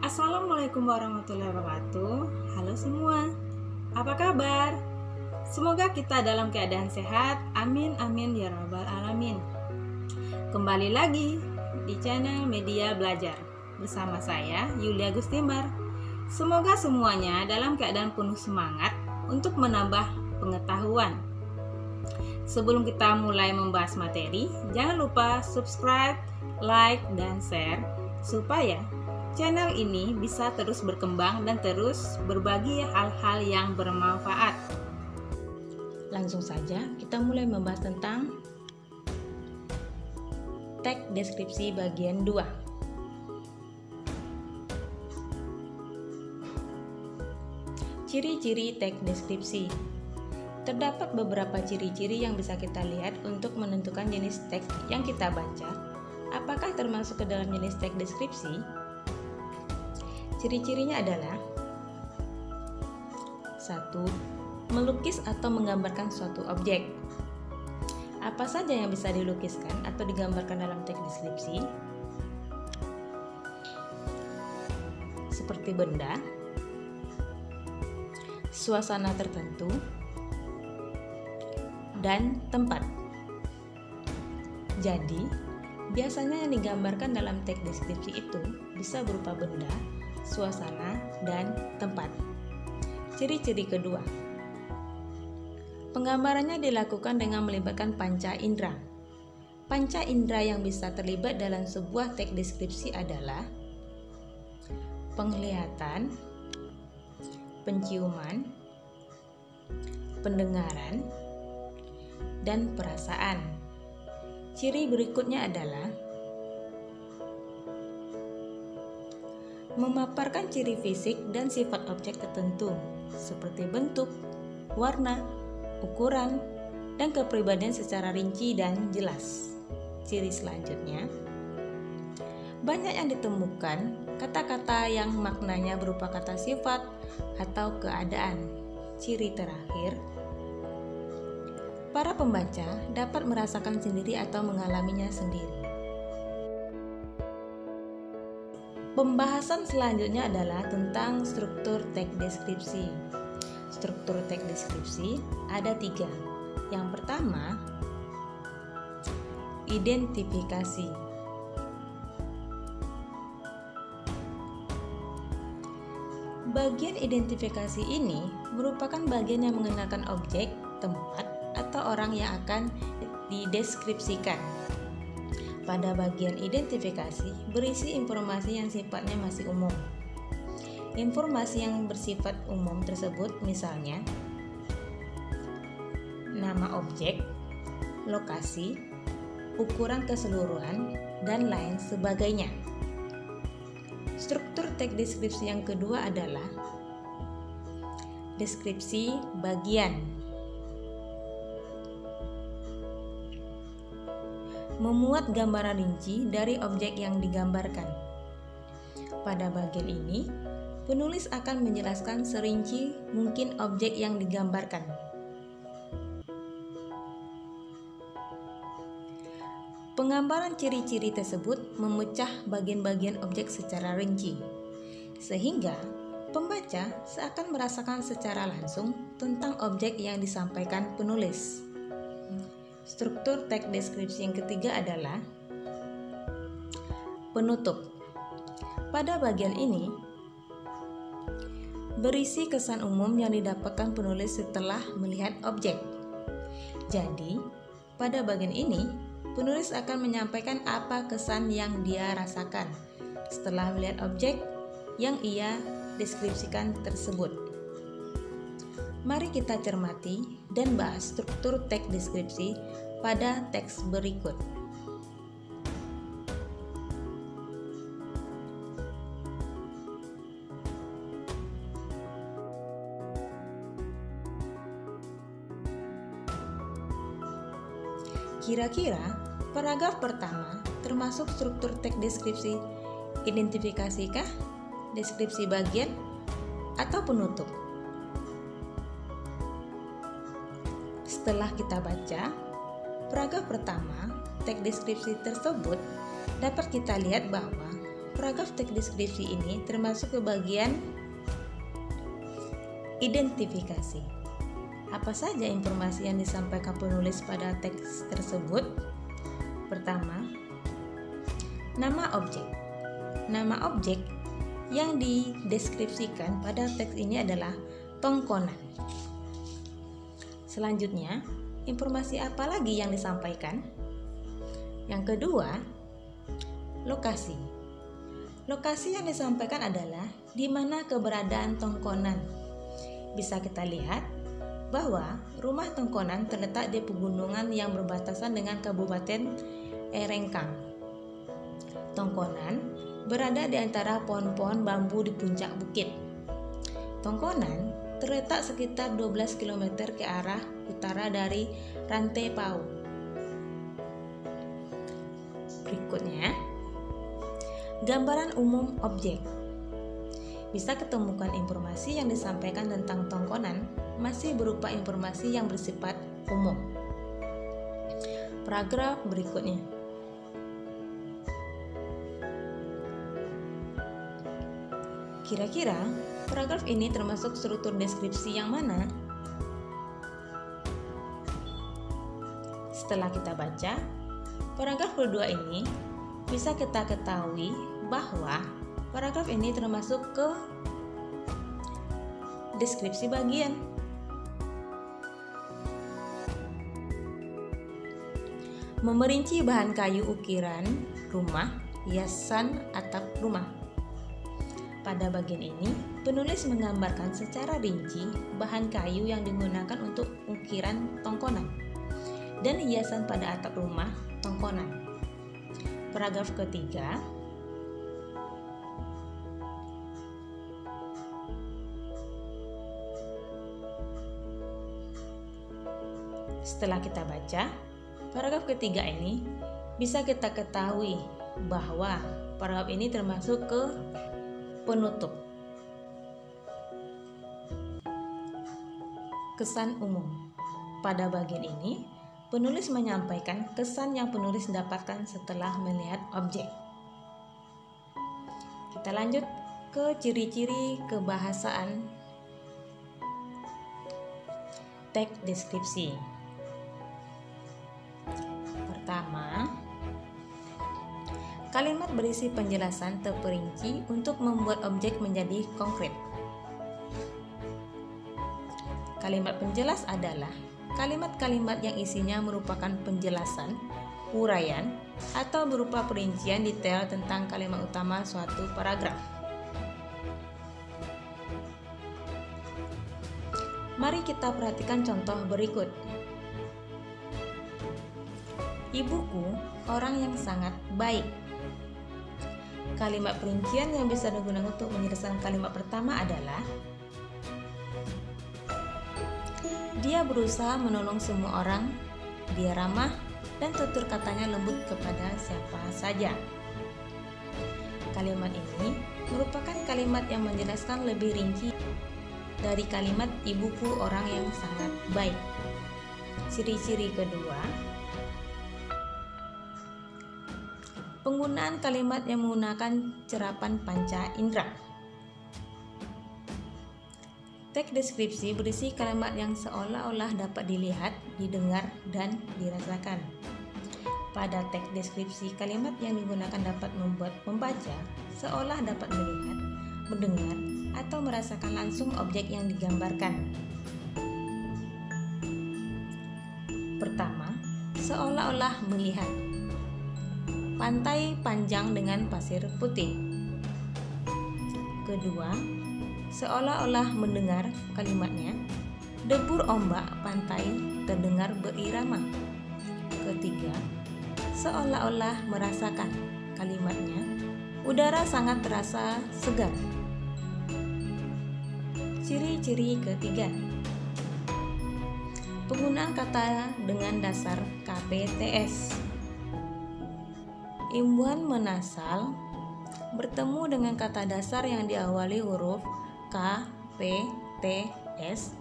Assalamualaikum warahmatullahi wabarakatuh. Halo semua, apa kabar? Semoga kita dalam keadaan sehat. Amin amin ya rabbal alamin. Kembali lagi di channel Media Belajar bersama saya Yulia Gustimar. Semoga semuanya dalam keadaan penuh semangat untuk menambah pengetahuan. Sebelum kita mulai membahas materi, jangan lupa subscribe, like, dan share supaya channel ini bisa terus berkembang dan terus berbagi hal-hal yang bermanfaat. Langsung saja kita mulai membahas tentang teks deskripsi bagian 2. Ciri-ciri teks deskripsi. Terdapat beberapa ciri-ciri yang bisa kita lihat untuk menentukan jenis teks yang kita baca. Apakah termasuk ke dalam jenis teks deskripsi? Ciri-cirinya adalah 1. Melukis atau menggambarkan suatu objek. Apa saja yang bisa dilukiskan atau digambarkan dalam teks deskripsi? Seperti benda, suasana tertentu, dan tempat. Jadi, biasanya yang digambarkan dalam teks deskripsi itu bisa berupa benda, suasana, dan tempat. Ciri-ciri kedua, penggambarannya dilakukan dengan melibatkan panca indera. Panca indera yang bisa terlibat dalam sebuah teks deskripsi adalah penglihatan, penciuman, pendengaran, dan perasaan. Ciri berikutnya adalah memaparkan ciri fisik dan sifat objek tertentu seperti bentuk, warna, ukuran, dan kepribadian secara rinci dan jelas. Ciri selanjutnya, banyak yang ditemukan kata-kata yang maknanya berupa kata sifat atau keadaan. Ciri terakhir, para pembaca dapat merasakan sendiri atau mengalaminya sendiri. Pembahasan selanjutnya adalah tentang struktur teks deskripsi. Struktur teks deskripsi ada 3. Yang pertama, identifikasi. Bagian identifikasi ini merupakan bagian yang mengenalkan objek, tempat, atau orang yang akan dideskripsikan. Pada bagian identifikasi berisi informasi yang sifatnya masih umum. Informasi yang bersifat umum tersebut misalnya nama objek, lokasi, ukuran keseluruhan, dan lain sebagainya. Struktur teks deskripsi yang kedua adalah deskripsi bagian. Memuat gambaran rinci dari objek yang digambarkan. Pada bagian ini, penulis akan menjelaskan serinci mungkin objek yang digambarkan. Penggambaran ciri-ciri tersebut memecah bagian-bagian objek secara rinci, sehingga pembaca seakan merasakan secara langsung tentang objek yang disampaikan penulis. Struktur teks deskripsi yang ketiga adalah penutup. Pada bagian ini berisi kesan umum yang didapatkan penulis setelah melihat objek. Jadi, pada bagian ini penulis akan menyampaikan apa kesan yang dia rasakan setelah melihat objek yang ia deskripsikan tersebut. Mari kita cermati dan bahas struktur teks deskripsi pada teks berikut. Kira-kira paragraf pertama termasuk struktur teks deskripsi identifikasikah, deskripsi bagian, atau penutup? Setelah kita baca paragraf pertama, teks deskripsi tersebut dapat kita lihat bahwa paragraf teks deskripsi ini termasuk ke bagian identifikasi. Apa saja informasi yang disampaikan penulis pada teks tersebut? Pertama, nama objek. Nama objek yang dideskripsikan pada teks ini adalah tongkonan. Selanjutnya, informasi apa lagi yang disampaikan? Yang kedua, lokasi. Lokasi yang disampaikan adalah di mana keberadaan tongkonan. Bisa kita lihat bahwa rumah tongkonan terletak di pegunungan yang berbatasan dengan Kabupaten Erengkang. Tongkonan berada di antara pohon-pohon bambu di puncak bukit. Tongkonan terletak sekitar 12 km ke arah utara dari Rantai Pau. Berikutnya, gambaran umum objek. Bisa ketemukan informasi yang disampaikan tentang tongkonan masih berupa informasi yang bersifat umum. Paragraf berikutnya. Kira-kira paragraf ini termasuk struktur deskripsi yang mana? Setelah kita baca paragraf kedua ini, bisa kita ketahui bahwa paragraf ini termasuk ke deskripsi bagian. Memerinci bahan kayu ukiran rumah, hiasan atap rumah. Pada bagian ini, penulis menggambarkan secara rinci bahan kayu yang digunakan untuk ukiran tongkonan dan hiasan pada atap rumah tongkonan. Paragraf ketiga, setelah kita baca paragraf ketiga ini, bisa kita ketahui bahwa paragraf ini termasuk ke penutup. Kesan umum. Pada bagian ini, penulis menyampaikan kesan yang penulis dapatkan setelah melihat objek. Kita lanjut ke ciri-ciri kebahasaan teks deskripsi. Pertama, kalimat berisi penjelasan terperinci untuk membuat objek menjadi konkret. Kalimat penjelas adalah kalimat-kalimat yang isinya merupakan penjelasan, uraian, atau berupa perincian detail tentang kalimat utama suatu paragraf. Mari kita perhatikan contoh berikut. Ibuku orang yang sangat baik. Kalimat perincian yang bisa digunakan untuk menjelaskan kalimat pertama adalah dia berusaha menolong semua orang, dia ramah dan tutur katanya lembut kepada siapa saja. Kalimat ini merupakan kalimat yang menjelaskan lebih rinci dari kalimat ibuku orang yang sangat baik. Ciri-ciri kedua, penggunaan kalimat yang menggunakan cerapan panca indera. Teks deskripsi berisi kalimat yang seolah-olah dapat dilihat, didengar, dan dirasakan. Pada teks deskripsi, kalimat yang digunakan dapat membuat pembaca seolah dapat melihat, mendengar, atau merasakan langsung objek yang digambarkan. Pertama, seolah-olah melihat. Pantai panjang dengan pasir putih. Kedua, seolah-olah mendengar kalimatnya. Debur ombak pantai terdengar berirama. Ketiga, seolah-olah merasakan kalimatnya. Udara sangat terasa segar. Ciri-ciri ketiga, penggunaan kata dengan dasar KPTS. Imbuhan menasal bertemu dengan kata dasar yang diawali huruf K, P, T, S,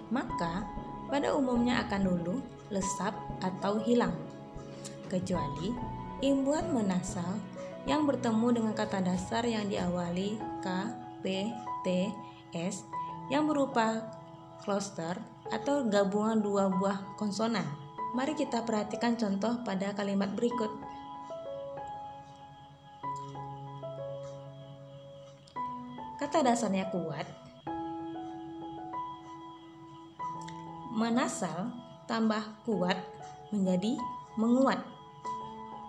maka pada umumnya akan luluh, lesap, atau hilang, kecuali imbuhan menasal yang bertemu dengan kata dasar yang diawali K, P, T, S yang berupa cluster atau gabungan dua buah konsonan. Mari kita perhatikan contoh pada kalimat berikut. Kata dasarnya kuat. Menasal tambah kuat menjadi menguat.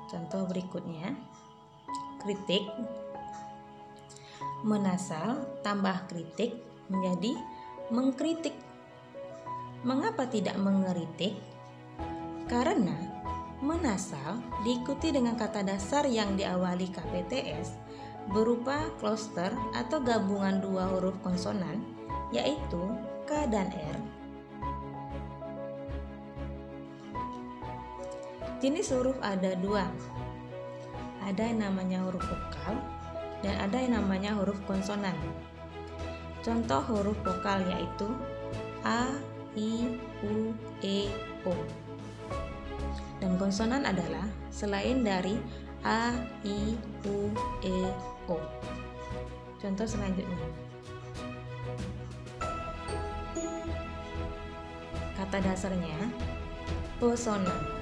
Contoh berikutnya. Kritik. Menasal tambah kritik menjadi mengkritik. Mengapa tidak mengeritik? Karena menasal diikuti dengan kata dasar yang diawali KPTS berupa cluster atau gabungan dua huruf konsonan, yaitu K dan R. Jenis huruf ada dua. Ada yang namanya huruf vokal dan ada yang namanya huruf konsonan. Contoh huruf vokal yaitu A, I, U, E, O. Dan konsonan adalah selain dari A, I, U, E, O. Contoh selanjutnya. Kata dasarnya pesona.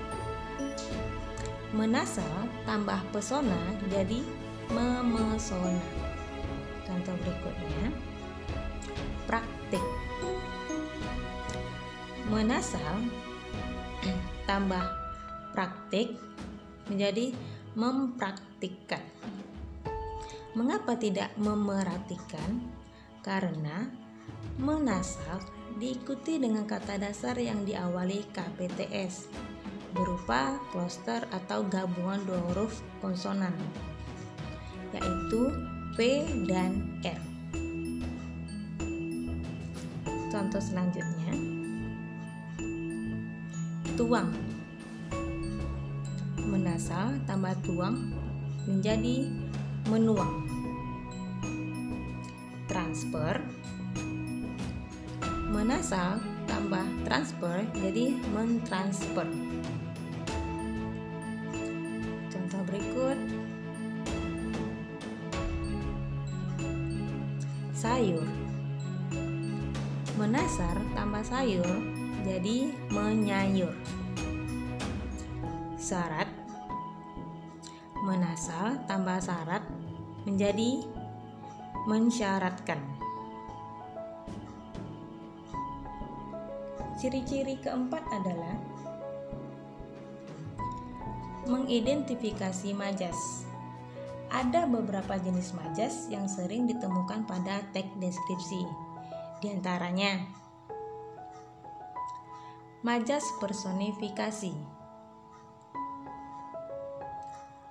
Menasal tambah pesona jadi memesona. Contoh berikutnya. Praktik. Menasal tambah praktik menjadi mempraktikkan. Mengapa tidak memerhatikan? Karena menasal diikuti dengan kata dasar yang diawali KPTS berupa cluster atau gabungan dua huruf konsonan, yaitu P dan R. Contoh selanjutnya. Tuang. Menasal tambah tuang menjadi menuang. Transfer. Menasal tambah transfer jadi mentransfer. Contoh berikut. Sayur. Menasar tambah sayur jadi menyayur. Syarat. Menasal tambah syarat menjadi mensyaratkan. Ciri-ciri keempat adalah mengidentifikasi majas. Ada beberapa jenis majas yang sering ditemukan pada teks deskripsi. Di antaranya majas personifikasi.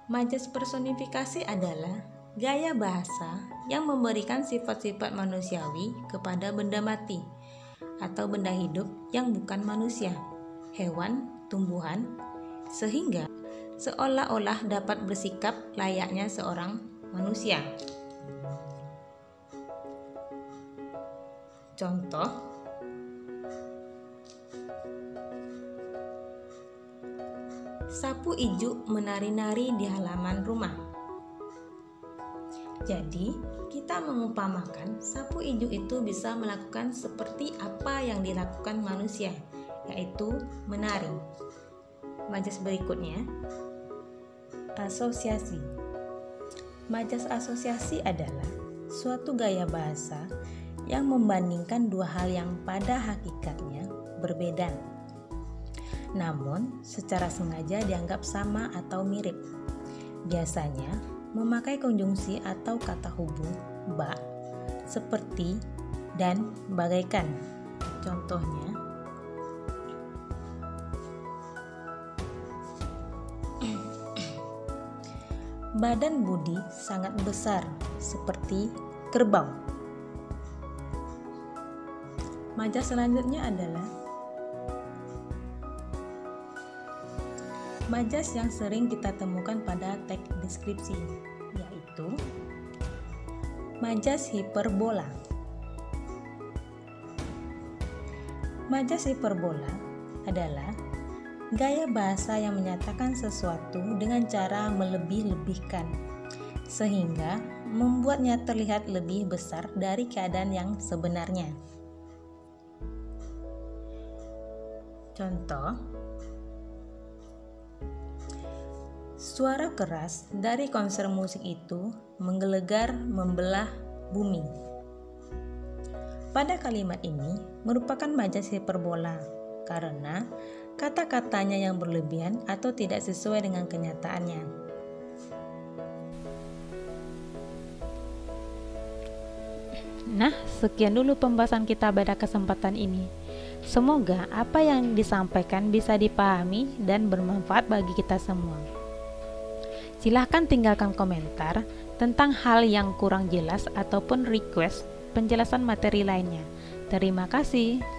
Majas personifikasi adalah gaya bahasa yang memberikan sifat-sifat manusiawi kepada benda mati atau benda hidup yang bukan manusia, hewan, tumbuhan, sehingga seolah-olah dapat bersikap layaknya seorang manusia. Contoh, sapu ijuk menari-nari di halaman rumah. Jadi, kita mengumpamakan sapu ijuk itu bisa melakukan seperti apa yang dilakukan manusia, yaitu menari. Majas berikutnya, asosiasi. Majas asosiasi adalah suatu gaya bahasa yang membandingkan dua hal yang pada hakikatnya berbeda, namun secara sengaja dianggap sama atau mirip. Biasanya memakai konjungsi atau kata hubung ba seperti dan bagaikan. Contohnya, badan Budi sangat besar seperti kerbau. Majas selanjutnya adalah majas yang sering kita temukan pada teks deskripsi, yaitu majas hiperbola. Majas hiperbola adalah gaya bahasa yang menyatakan sesuatu dengan cara melebih-lebihkan sehingga membuatnya terlihat lebih besar dari keadaan yang sebenarnya. Contoh, suara keras dari konser musik itu menggelegar membelah bumi. Pada kalimat ini merupakan majas hiperbola karena kata-katanya yang berlebihan atau tidak sesuai dengan kenyataannya. Nah, sekian dulu pembahasan kita pada kesempatan ini. Semoga apa yang disampaikan bisa dipahami dan bermanfaat bagi kita semua. Silahkan tinggalkan komentar tentang hal yang kurang jelas ataupun request penjelasan materi lainnya. Terima kasih.